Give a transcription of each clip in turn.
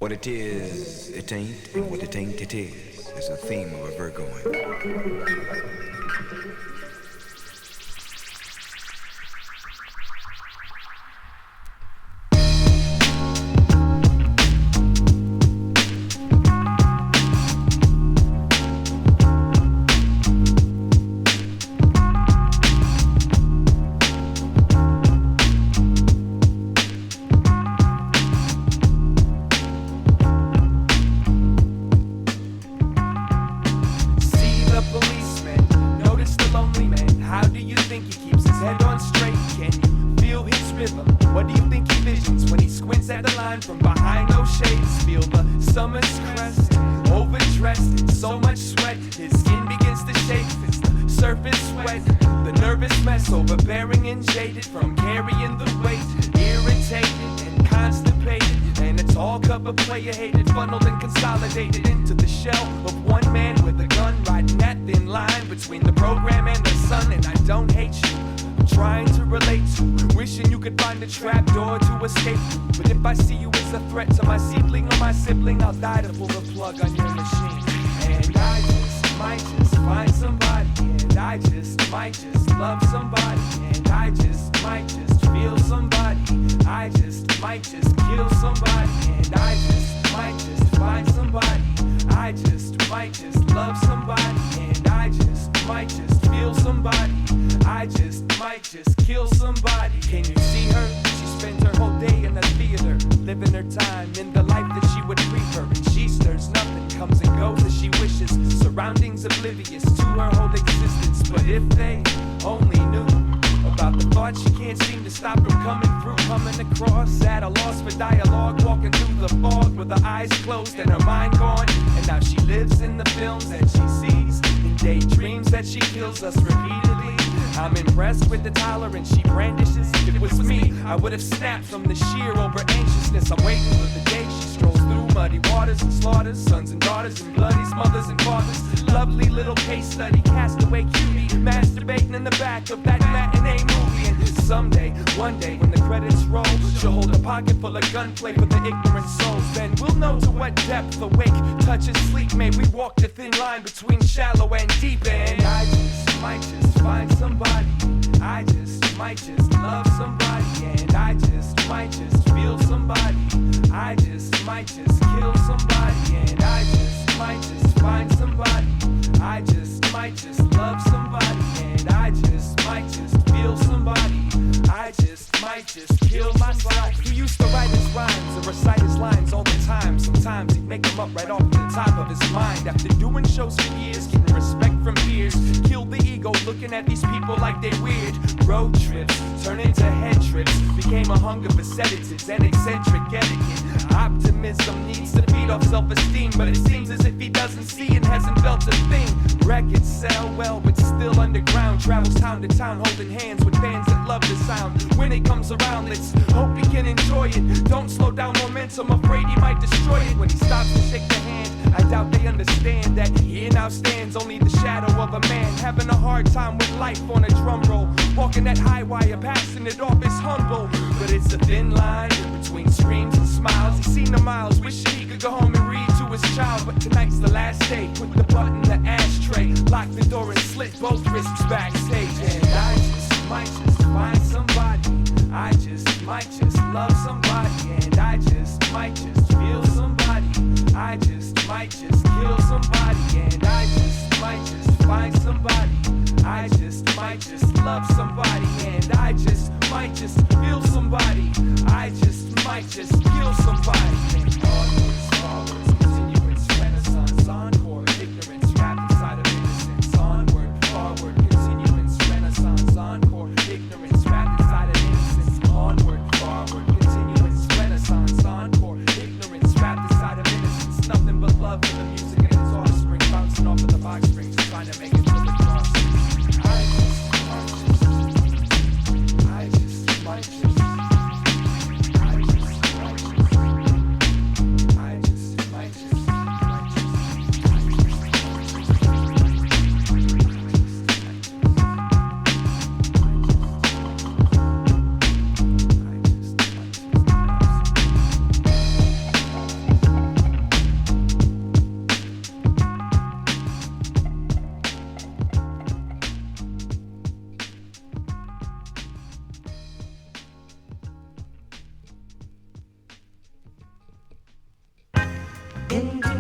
What it is, it ain't, and what it ain't, it is the theme of a Virgo.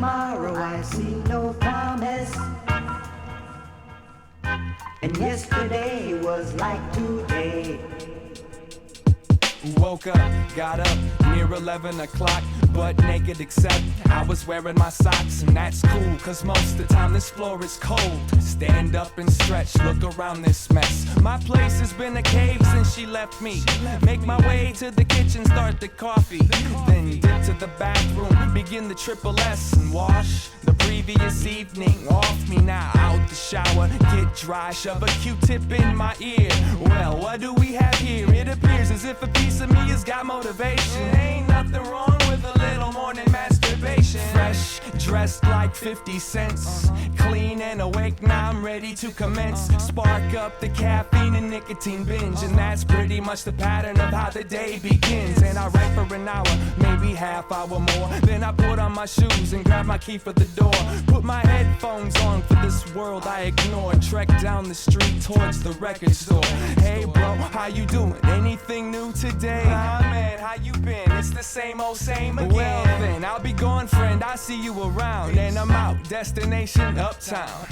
tomorrow I see no promise, and yesterday was like today. Woke up, got up, near 11 o'clock, butt naked except I was wearing my socks. And that's cool, cause most of the time this floor is cold. Stand up and stretch, look around this mess. My place has been a cave since she left me. Make my way to the kitchen, start the coffee, then dip to the bathroom, begin the triple S and wash the previous evening off me. Now out the shower, get dry, shove a Q-tip in my ear. Well, what do we have here? It appears as if a piece of me has got motivation. Ain't nothing wrong with a little morning masturbation. Fresh, dressed like 50 cents, clean and awake, now I'm ready to commence. Spark up the caffeine and nicotine binge, and that's pretty much the pattern of how the day begins. And I write for an hour, maybe half hour more, then I put on my shoes and grab my key for the door. Put my headphones on for this world I ignore, trek down the street towards the record store. Hey bro, how you doing? Anything new today? Ah man, how you been? It's the same old same again. Well then, I'll be gone friend, I see you around. And I'm out, destination uptown.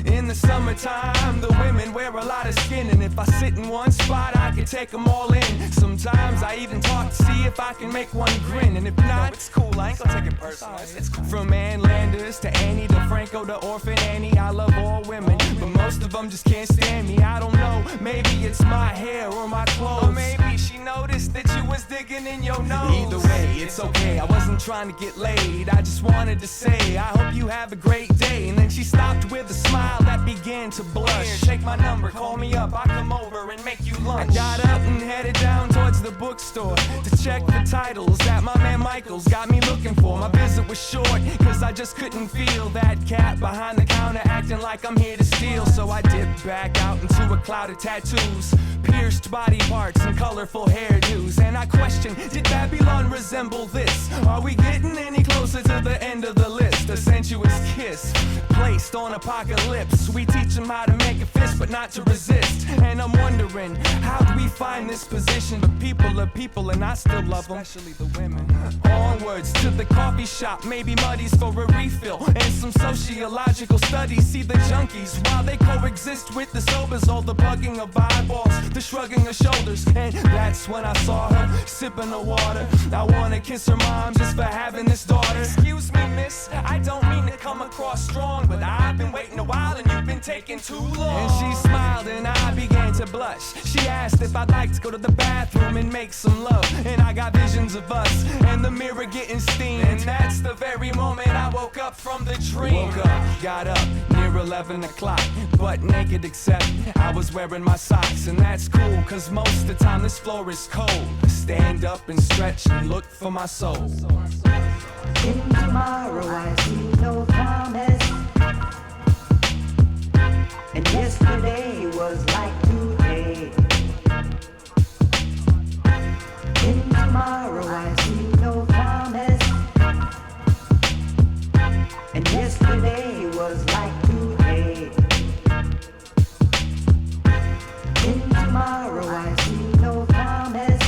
In the summertime, the women wear a lot of skin, and if I sit in one spot, I can take them all in. Sometimes I even talk to see if I can make one grin, and if not, it's cool, I ain't gonna take it personal. It's cool. From Ann Landers to Annie to Franco to Orphan Annie, I love all women, but most of them just can't stand me. I don't know, maybe it's my hair or my clothes, or maybe she noticed that you was digging in your nose. Either way, it's okay, I wasn't trying to get laid, I just wanted to say, I hope you have a great day. And then she stopped with a smile that began to blush. Here, take my number, call me up, I'll come over and make you lunch. I got up and headed down towards the bookstore to check the titles that my man Michael's got me looking for. My visit was short, cause I just couldn't feel that cat behind the counter acting like I'm here to steal. So I dipped back out into a cloud of tattoos, pierced body parts and colorful hairdos. And I questioned, did Babylon resemble this? Are we getting any closer to the end of the list? A sensuous kiss placed on apocalypse. We teach them how to make a fist but not to resist. And I'm wondering, how do we find this position? But people are people and I still love them, especially the women. Onwards to the coffee shop, maybe Muddies for a refill, and some sociological studies see the junkies while they coexist with the sobers. All the bugging of eyeballs, the shrugging of shoulders. And that's when I saw her sipping the water. I wanna kiss her mom just for having this daughter. Excuse me miss, I don't mean to come across strong, but I've been waiting a while and you've been taking too long. And she smiled and I began to blush. She asked if I'd like to go to the bathroom and make some love, and I got visions of us and the mirror getting steamed. And that's the very moment I woke up from the dream. Woke up, got up, near 11 o'clock, butt naked except I was wearing my socks. And that's cool, cause most of the time this floor is cold. Stand up and stretch and look for my soul. In tomorrow I see no promise, and yesterday was like today. In tomorrow I see no promise, and yesterday was like today. In tomorrow I see no promise,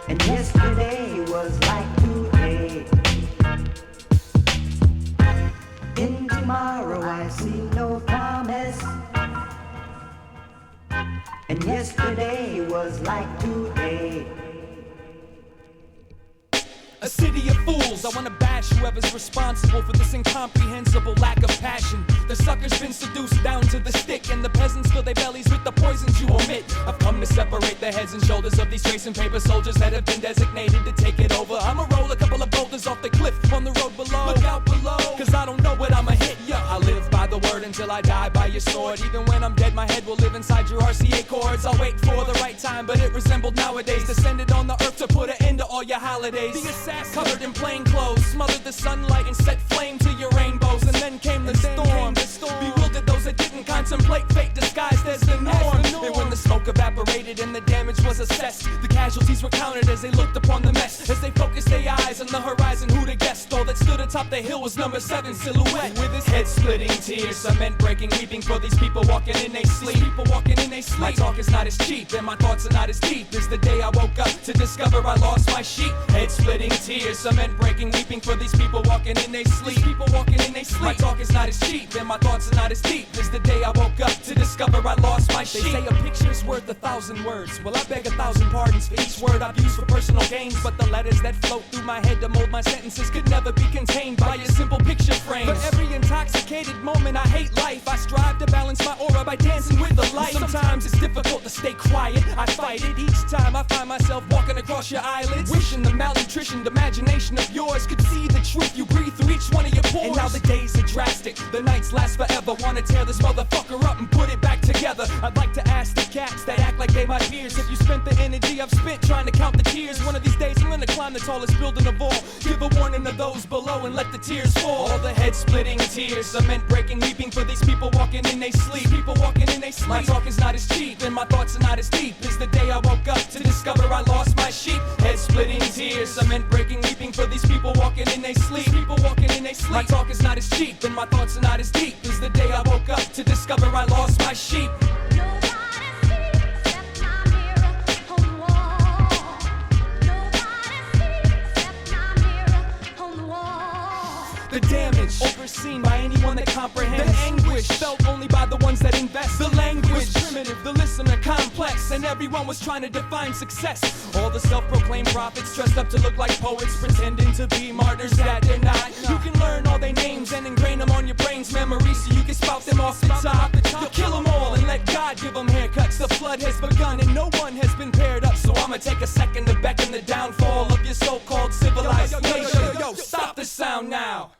and yesterday was like today. In tomorrow I see no promise, and yesterday was like today. A city of fools, I wanna bash whoever's responsible for this incomprehensible lack of passion. The sucker's been seduced down to the stick, and the peasants fill their bellies with the poisons you omit. I've come to separate the heads and shoulders of these tracing paper soldiers that have been designated to take it over. I'ma roll a couple of boulders off the cliff on the road below. Look out below, cause I don't know what I'ma hit. Yeah, I live by the word until I die by your sword. Even when I'm dead, my head will live inside your RCA chords. I'll wait for the right time, but it resembled nowadays. Descended on the earth to put an end to all your holidays. The assassin covered in plain clothes smothered the sunlight and set flame to your rainbows. And then came the storm. Bewildered those that didn't contemplate fate disguised as the norm. And when the smoke evaporated and the damage was assessed, the casualties were counted as they looked upon the mess. As they focused their eyes eyes on the horizon. Who'd have guessed all that stood atop the hill was number 7 silhouette. With his head splitting tears, cement breaking, weeping for these people walking in they sleep. People walking in they sleep. My talk is not as cheap and my thoughts are not as deep as the day I woke up to discover I lost my sheep. Head splitting tears, cement breaking, weeping for these people walking in they sleep. People walking in they sleep. My talk is not as cheap and my thoughts are not as deep as the day I woke up to discover I lost my sheep. They say a picture's worth 1,000 words. Well, I beg 1,000 pardons for each word I've used for personal gains, but the letters that float through my head to mold my sentences could never be contained by a simple picture frame. For every intoxicated moment I hate life, I strive to balance my aura by dancing with the light. Sometimes it's difficult to stay quiet, I fight it each time I find myself walking across your eyelids, wishing the malnutritioned imagination of yours could see the truth you breathe through each one of your pores. And now the days are drastic, the nights last forever. Wanna tear this motherfucker up and put it back together. I'd like to ask the cats that act like they my peers, if you spent the energy I've spent trying to count the tears. One of these days I'm gonna climb the tallest building of all, give a warning to those below and let the tears fall. All the head splitting tears, cement breaking, weeping for these people walking in they sleep. People walking in they sleep. My talk is not as cheap and my thoughts are not as deep as the day I woke up to discover I lost my sheep. Head splitting tears, cement breaking, weeping for these people walking in they sleep. People walking in they sleep. My talk is not as cheap and my thoughts are not as deep as the day I woke up to discover I lost my sheep. The damage overseen by anyone that comprehends. The anguish felt only by the ones that invest. The language was primitive, the listener complex, and everyone was trying to define success. All the self-proclaimed prophets dressed up to look like poets, pretending to be martyrs that they're not. You can learn all their names and ingrain them on your brain's memory so you can spout them off the top. You'll kill them all and let God give them haircuts. The flood has begun and no one has been paired up, so I'ma take a second to beckon the downfall of your so-called civilized nation. Yo, stop the sound now.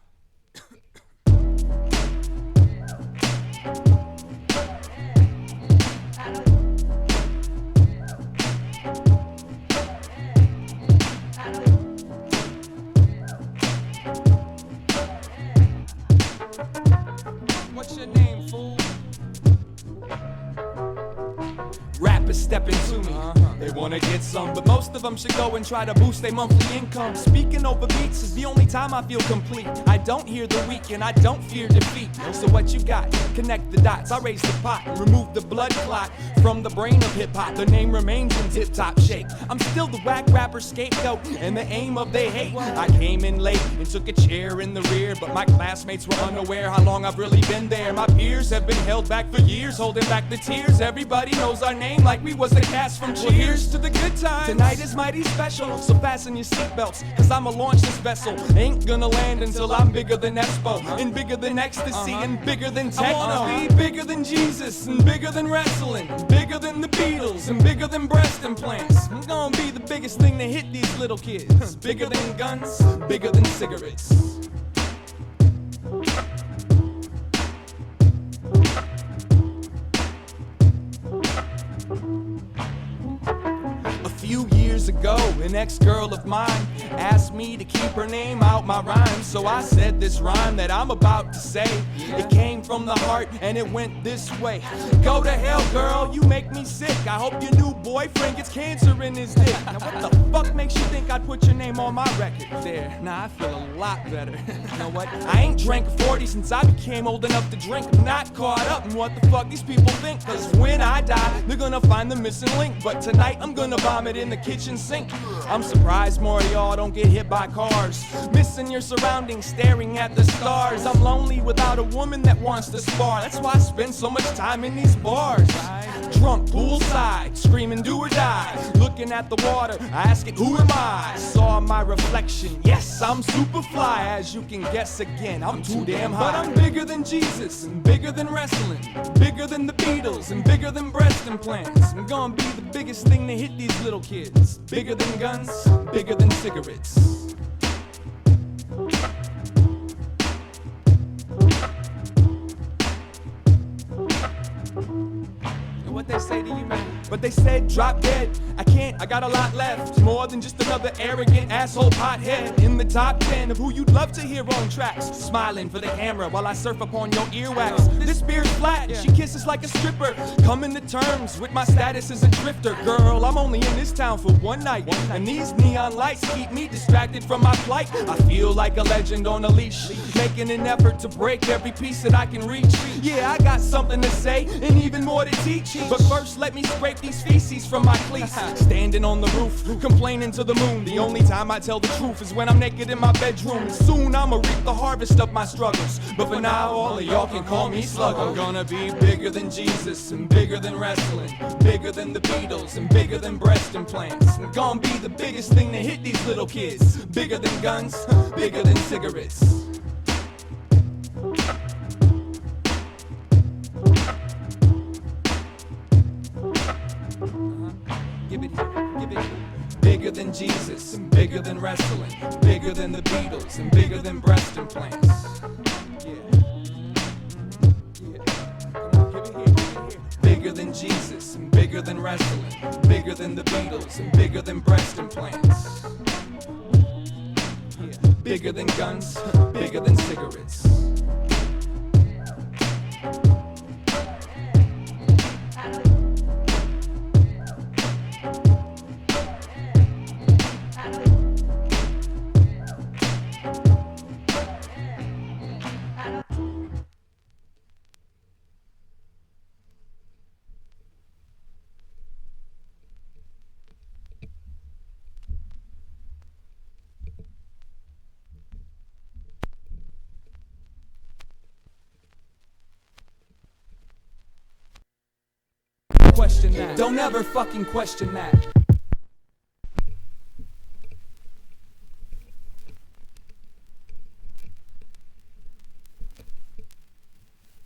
What's your name, fool? Rappers stepping to me. They wanna get some, but most of them should go and try to boost their monthly income. Speaking over beats is the only time I feel complete. I don't hear the weak and I don't fear defeat. So what you got? Connect the dots. I raise the pot and remove the blood clot from the brain of hip-hop. The name remains in tip-top shape. I'm still the whack rapper scapegoat and the aim of their hate. I came in late and took a chair in the rear, but my classmates were unaware how long I've really been there. My peers have been held back for years, holding back the tears. Everybody knows our name like we was the cast from Cheers. Here's to the good times. Tonight is mighty special, so fasten your seatbelts, cause I'ma launch this vessel. Ain't gonna land until I'm bigger than Espo, and bigger than ecstasy, and bigger than techno. I wanna be bigger than Jesus, and bigger than wrestling, bigger than the Beatles, and bigger than breast implants. I'm gonna be the biggest thing to hit these little kids. Bigger than guns, bigger than cigarettes. A few years ago, an ex-girl of mine asked me to keep her name out my rhyme, so I said this rhyme that I'm about to say. It came from the heart and it went this way. Go to hell, girl, you make me sick. I hope your new boyfriend gets cancer in his dick. Now what the fuck makes you think I'd put your name on my record? There, nah, I feel a lot better. You know what? I ain't drank 40 since I became old enough to drink. I'm not caught up in what the fuck these people think, cause when I die, they're gonna find the missing link. But tonight I'm gonna vomit in the kitchen sink. I'm surprised more of y'all don't get hit by cars, missing your surroundings, staring at the stars. I'm lonely without a woman that wants to spar. That's why I spend so much time in these bars. Drunk poolside, screaming do or die, looking at the water, I ask it, who am I? Saw my reflection, yes, I'm super fly. As you can guess again, I'm too damn high. But I'm bigger than Jesus, and bigger than wrestling, bigger than the Beatles, and bigger than breast implants. I'm gonna be the biggest thing to hit these little kids. Bigger than guns, bigger than cigarettes. And what they say to you, man? but they said drop dead. I can't, I got a lot left. More than just another arrogant asshole pothead in the top 10 of who you'd love to hear on tracks. Smiling for the camera while I surf upon your earwax. This beer's flat, she kisses like a stripper. Coming to terms with my status as a drifter. Girl, I'm only in this town for one night, and these neon lights keep me distracted from my plight. I feel like a legend on a leash, making an effort to break every piece that I can reach. Yeah, I got something to say and even more to teach, but first let me scrape these feces from my cleats. Standing on the roof, complaining to the moon. The only time I tell the truth is when I'm naked in my bedroom. And soon I'ma reap the harvest of my struggles, but for now all of y'all can call me Slug. I'm gonna be bigger than Jesus and bigger than wrestling, bigger than the Beatles and bigger than breast implants. I'm gonna be the biggest thing to hit these little kids, bigger than guns, bigger than cigarettes. Give it here. Bigger than Jesus and bigger than wrestling, bigger than the Beatles and bigger than breast implants. Bigger than Jesus and bigger than wrestling, bigger than the Beatles and bigger than breast implants. Bigger than guns, bigger than cigarettes. Question that. Don't ever fucking question that.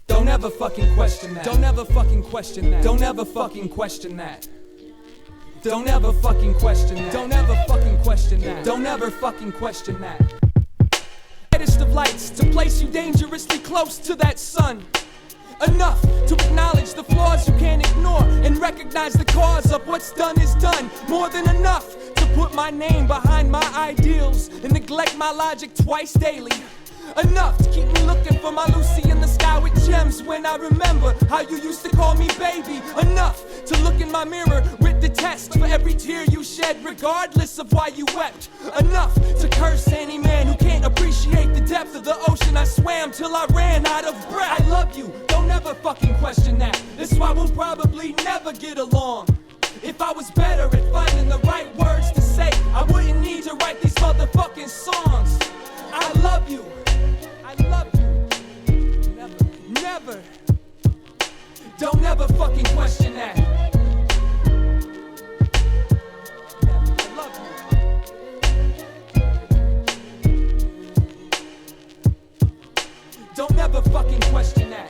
Don't ever fucking question that. Don't ever fucking question that. Don't ever fucking question that. Don't ever fucking question that. Don't ever fucking question that. Don't ever fucking question that. Brightest of lights to place you dangerously close to that sun. Enough to acknowledge the flaws you can't ignore and recognize the cause of what's done is done. More than enough to put my name behind my ideals and neglect my logic twice daily. Enough to keep me looking for my Lucy in the sky with gems when I remember how you used to call me baby. Enough to look in my mirror with detest for every tear you shed regardless of why you wept. Enough to curse any man who can't appreciate the depth of the ocean I swam till I ran out of breath. I love you, don't ever fucking question that. That's why we'll probably never get along. If I was better at finding the right words to say, I wouldn't need to write these motherfucking songs. I love you. I love you. Never. Don't ever fucking question that. Never. I love you. Don't ever fucking question that.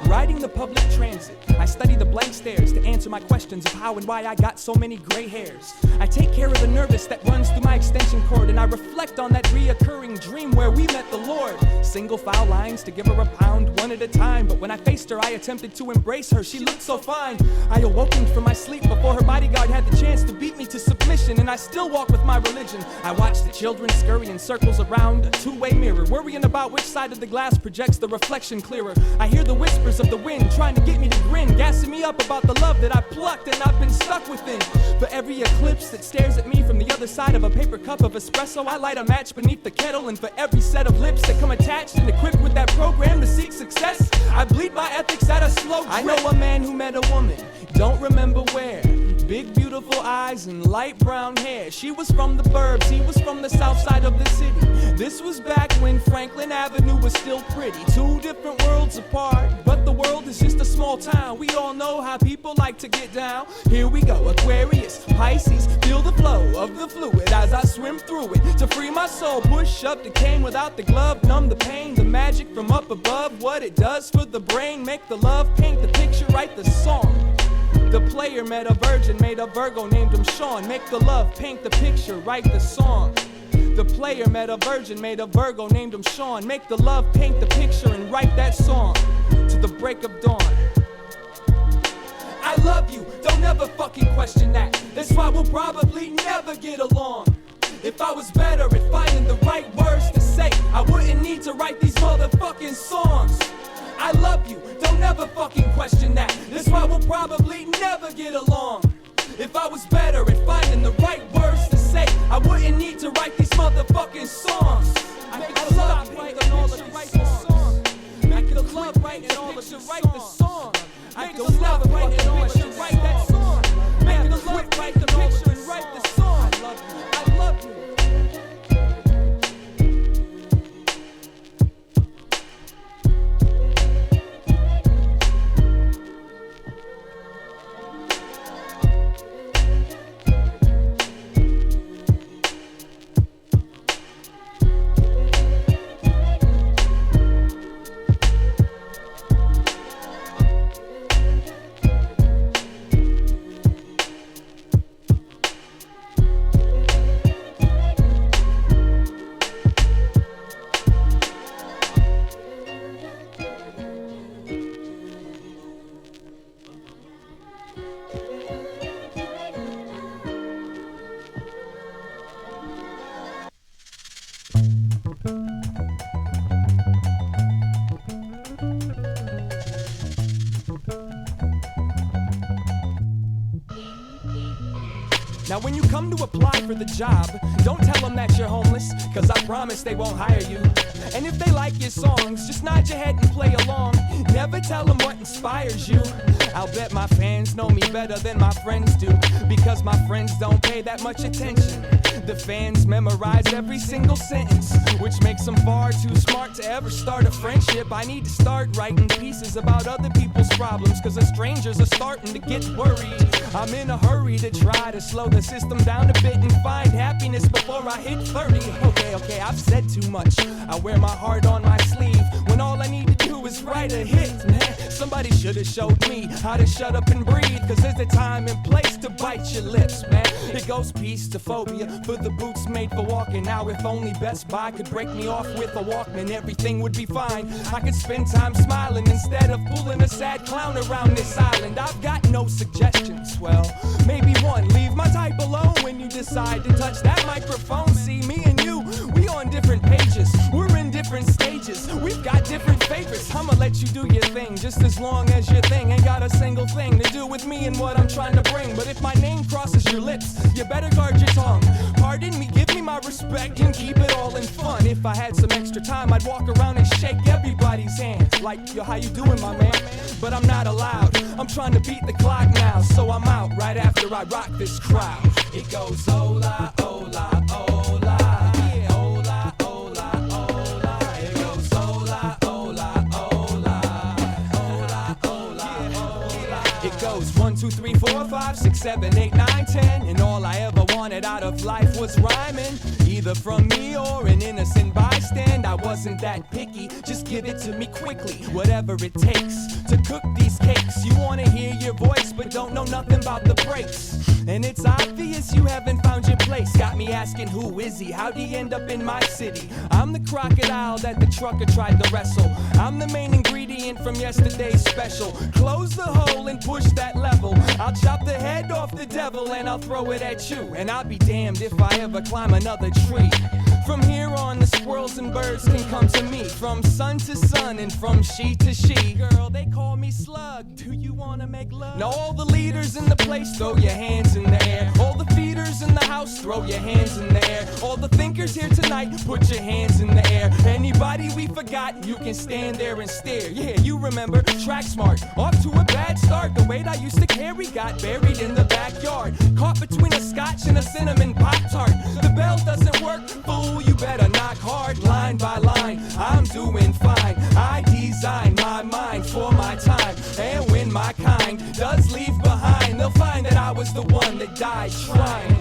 Riding the public transit, I study the blank stares to answer my questions of how and why I got so many gray hairs. I take care of the nervous that runs through my extension cord, and I reflect on that reoccurring dream where we met the Lord. Single file lines to give her a pound one at a time, but when I faced her I attempted to embrace her, she looked so fine. I awokened from my sleep before her bodyguard had the chance to beat me to submission, and I still walk with my religion. I watch the children scurry in circles around a two-way mirror, worrying about which side of the glass projects the reflection clearer. I hear the whispers of the wind trying to get me to grin, gassing me up about the love that I plucked and I've been stuck within. For every eclipse that stares at me from the other side of a paper cup of espresso, I light a match beneath the kettle, and for every set of lips that come attached and equipped with that program to seek success, I bleed my ethics at a slow drip. I know a man who met a woman, don't remember where. Big beautiful eyes and light brown hair. She was from the burbs, he was from the south side of the city. This was back when Franklin Avenue was still pretty. Two different worlds apart, but the world is just a small town. We all know how people like to get down. Here we go, Aquarius, Pisces, feel the flow of the fluid as I swim through it. To free my soul, push up the cane without the glove, numb the pain, the magic from up above. What it does for the brain, make the love, paint the picture, write the song. The player met a virgin, made a Virgo, named him Sean. Make the love, paint the picture, write the song. The player met a virgin, made a Virgo, named him Sean. Make the love, paint the picture, and write that song to the break of dawn. I love you, don't ever fucking question that. That's why we'll probably never get along. If I was better at finding the right words to say, I wouldn't need to write these motherfucking songs. I love you, don't ever fucking question that. That's why we'll probably never get along. If I was better at finding the right words to say, I wouldn't need to write these motherfucking songs. I love writing all of these songs. Make the club writing all of the write the song. I don't love writing all of the write that song. Make the club write the picture and write the song. I love you. I love you. Now when you come to apply for the job, don't tell them that you're homeless, cause I promise they won't hire you. And if they like your songs, just nod your head and play along. Never tell them what inspires you. I'll bet my fans know me better than my friends do, because my friends don't pay that much attention. The fans memorize every single sentence, which makes them far too smart to ever start a friendship. I need to start writing pieces about other people's problems, cause the strangers are starting to get worried. I'm in a hurry to try to slow the system down a bit and find happiness before I hit 30. Okay, I've said too much. I wear my heart on my sleeve when all I need to do is write a hit, man. Somebody should have showed me how to shut up and breathe, cause there's a time and place to bite your lips, man. It goes peace to phobia, for the boots made for walking. Now if only Best Buy could break me off with a Walkman, everything would be fine. I could spend time smiling instead of pulling a sad clown around this island. I've got no suggestions, well, maybe one. Leave my type alone when you decide to touch that microphone. See, me and you, we on different pages, we're in different stages, we've got different favorites. I'ma let you do your thing, just as long as your thing ain't got a single thing to do with me and what I'm trying to bring. But if my name crosses your lips, you better guard your tongue. Pardon me, give me my respect and keep it all in fun. If I had some extra time, I'd walk around and shake everybody's hand, like, yo, how you doing, my man? But I'm not allowed, I'm trying to beat the clock now, so I'm out right after I rock this crowd. It goes hola, hola, hola. Yeah, hola, hola, hola. It goes hola, hola, hola. Hola, hola, hola. It goes 1, 2, 3, 4, 5, 6, 7, 8, 9, 10. And all I ever wanted out of life was rhyming, either from me or an innocent bystand. I wasn't that picky, just give it to me quickly, whatever it takes to cook these cakes. You wanna hear your voice but don't know nothing about the breaks, and it's obvious you haven't found your place. Got me asking, who is he? How'd he end up in my city? I'm the crocodile that the trucker tried to wrestle. I'm the main ingredient from yesterday's special. Close the hole and push that level. I'll chop the head off the devil and I'll throw it at you, and I'll be damned if I ever climb another tree. From here on, the squirrels and birds can come to me, from sun to sun and from she to she. Girl, they call me Slug. Do you wanna make love? Now all the leaders in the place, throw your hands in the air. All the feeders in the house, throw your hands in the air. All the thinkers here tonight, put your hands in the air. Anybody we forgot, you can stand there and stare. Yeah, you remember Track Smart, off to a bad start. The weight I used to carry got buried in the backyard, caught between a scotch and a cinnamon Pop-Tart. The bell doesn't work, fool, you better knock hard, line by line. I'm doing fine, I design my mind for my time, and when my kind does leave behind, they'll find that I was the one that died trying.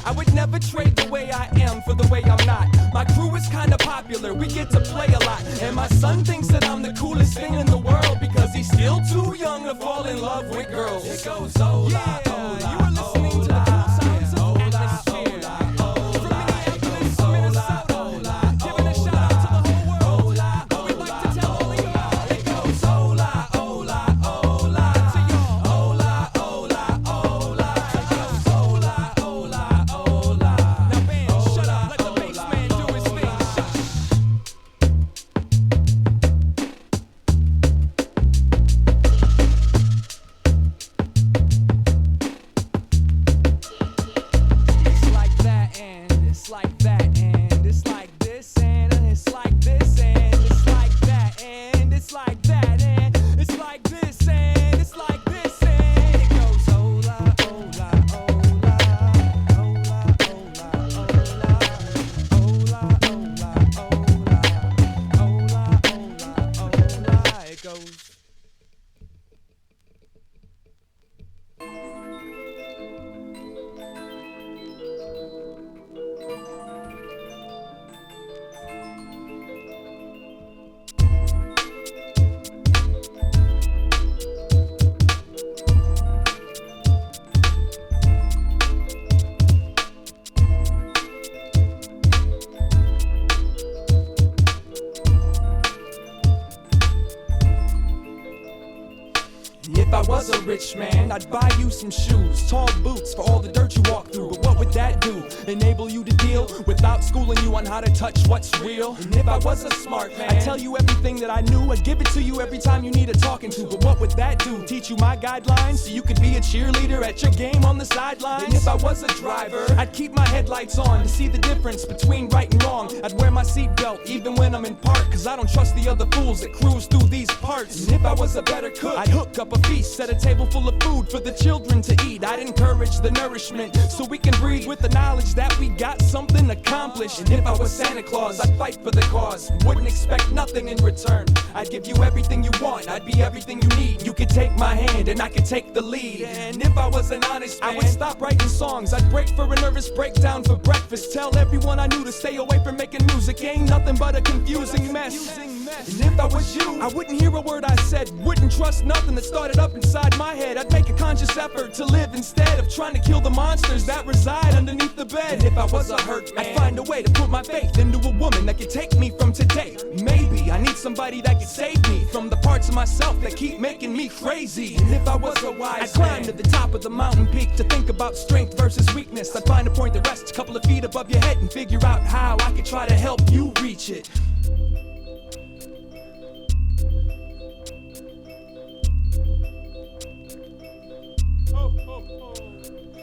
I would never trade the way I am for the way I'm not. My crew is kinda popular, we get to play a lot, and my son thinks that I'm the coolest thing in the world, because he's still too young to fall in love with girls. It goes hola, yeah, hola, you are listening to the cool sounds of atmosphere. From Minneapolis, Minnesota. a rich man, I'd buy you some shoes, tall boots for all the dirt you walk through. But what would that do? Enable you to deal without schooling you on how to touch what's real? And if I was a smart man, I'd tell you everything that I knew. I'd give it to you every time you need a talking to. But what would that do? Teach you my guidelines so you could be a cheerleader at your game on the sidelines? And if I was a driver, I'd keep my headlights on to see the difference between right and wrong. I'd wear my seatbelt even when I'm in park, cause I don't trust the other fools that cruise through these parts. And if I was a better cook, I'd hook up a feast, set a table full of food for the children to eat. I'd encourage the nourishment so we can breathe with the knowledge that we got something accomplished. And if I was Santa Claus, I'd fight for the cause, wouldn't expect nothing in return. I'd give you everything you want, I'd be everything you need. You could take my hand and I could take the lead. And if I was an honest man, I would stop writing songs. I'd break for a nervous breakdown for breakfast. Tell everyone I knew to stay away from making music. Ain't nothing but a confusing mess. And if I was you, I wouldn't hear a word I said, wouldn't trust nothing that started up inside my head. I'd make a conscious effort to live instead of trying to kill the monsters that reside underneath the bed. And if I was a hurt man, I'd find a way to put my faith into a woman that could take me from today. Maybe I need somebody that could save me from the parts of myself that keep making me crazy. And if I was a wise I'd climb to the top of the mountain peak to think about strength versus weakness. I'd find a point that rests a couple of feet above your head and figure out how I could try to help you reach it.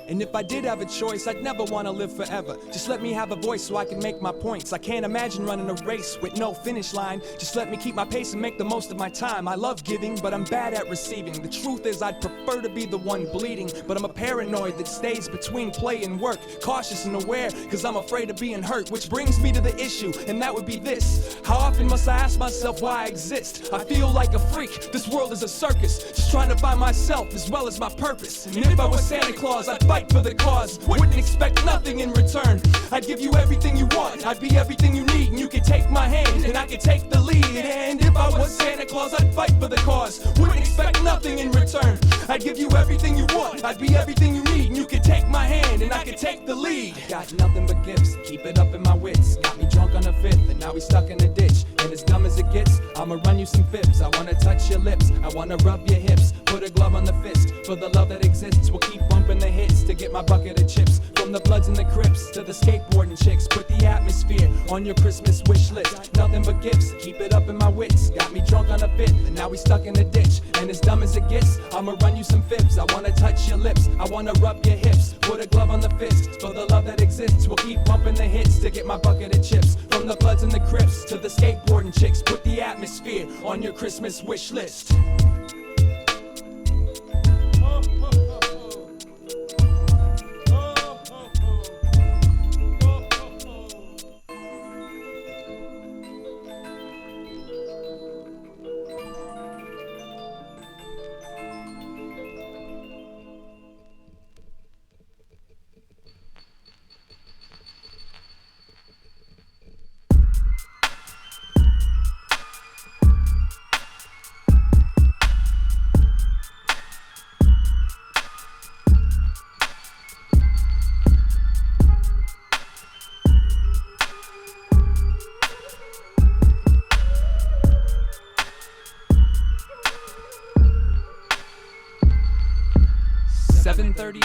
And if I did have a choice, I'd never want to live forever. Just let me have a voice so I can make my points. I can't imagine running a race with no finish line. Just let me keep my pace and make the most of my time. I love giving, but I'm bad at receiving. The truth is I'd prefer to be the one bleeding, but I'm a paranoid that stays between play and work. Cautious and aware, cause I'm afraid of being hurt. Which brings me to the issue, and that would be this. How often must I ask myself why I exist? I feel like a freak, this world is a circus. Just trying to find myself as well as my purpose. And if I was Santa Claus, I'd fight for the cause, wouldn't expect nothing in return. I'd give you everything you want, I'd be everything you need. And you could take my hand, and I could take the lead. And if I was Santa Claus, I'd fight for the cause, wouldn't expect nothing in return. I'd give you everything you want, I'd be everything you need. And you could take my hand, and I could take the lead. Got nothing but gifts, keep it up in my wits. Got me drunk on the fifth, and now we stuck in a ditch. And as dumb as it gets, I'ma run you some fibs. I wanna touch your lips, I wanna rub your hips. Put a glove on the fist, for the love that exists. We'll keep bumping the hits to get my bucket of chips. From the Bloods and the Crips to the skateboarding chicks. Put the atmosphere on your Christmas wish list. Nothing but gifts, keep it up in my wits. Got me drunk on a fifth, and now we stuck in a ditch. And as dumb as it gets, I'ma run you some fibs. I wanna touch your lips, I wanna rub your hips. Put a glove on the fist, for the love that exists. We'll keep bumping the hits to get my bucket of chips. From the Bloods and the Crips to the skateboarding chicks. Put the atmosphere on your Christmas wish list.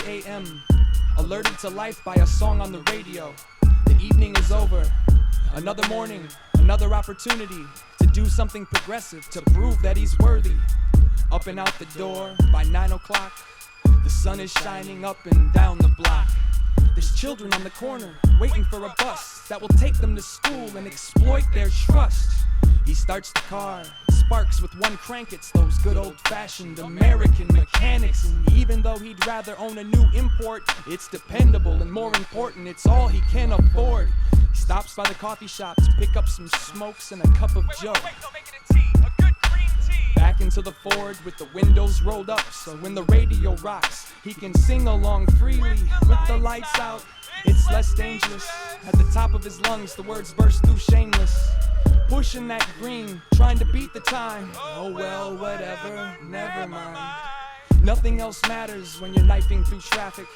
A.m. Alerted to life by a song on the radio. The evening is over. Another morning, another opportunity to do something progressive, to prove that he's worthy. Up and out the door by 9 o'clock. The sun is shining up and down the block. There's children on the corner waiting for a bus that will take them to school and exploit their trust. He starts the car, sparks with one crank. It's those good old-fashioned American mechanics. And even though he'd rather own a new import, it's dependable and more important, it's all he can afford. He stops by the coffee shop to pick up some smokes and a cup of joe. Back into the Ford with the windows rolled up, so when the radio rocks, he can sing along freely. With the lights out, it's less dangerous. At the top of his lungs, the words burst through shameless. Pushing that green, trying to beat the time. Oh well, whatever, never mind. Nothing else matters when you're knifing through traffic.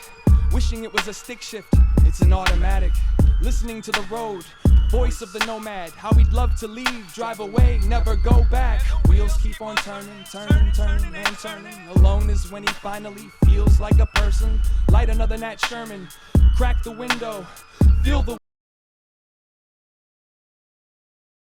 wishing it was a stick shift. It's an automatic, listening to the road, voice of the nomad, how he'd love to leave, drive away, never go back. Wheels keep on turning, turning, turning, and turning. Alone is when he finally feels like a person. Light another Nat Sherman, crack the window, feel the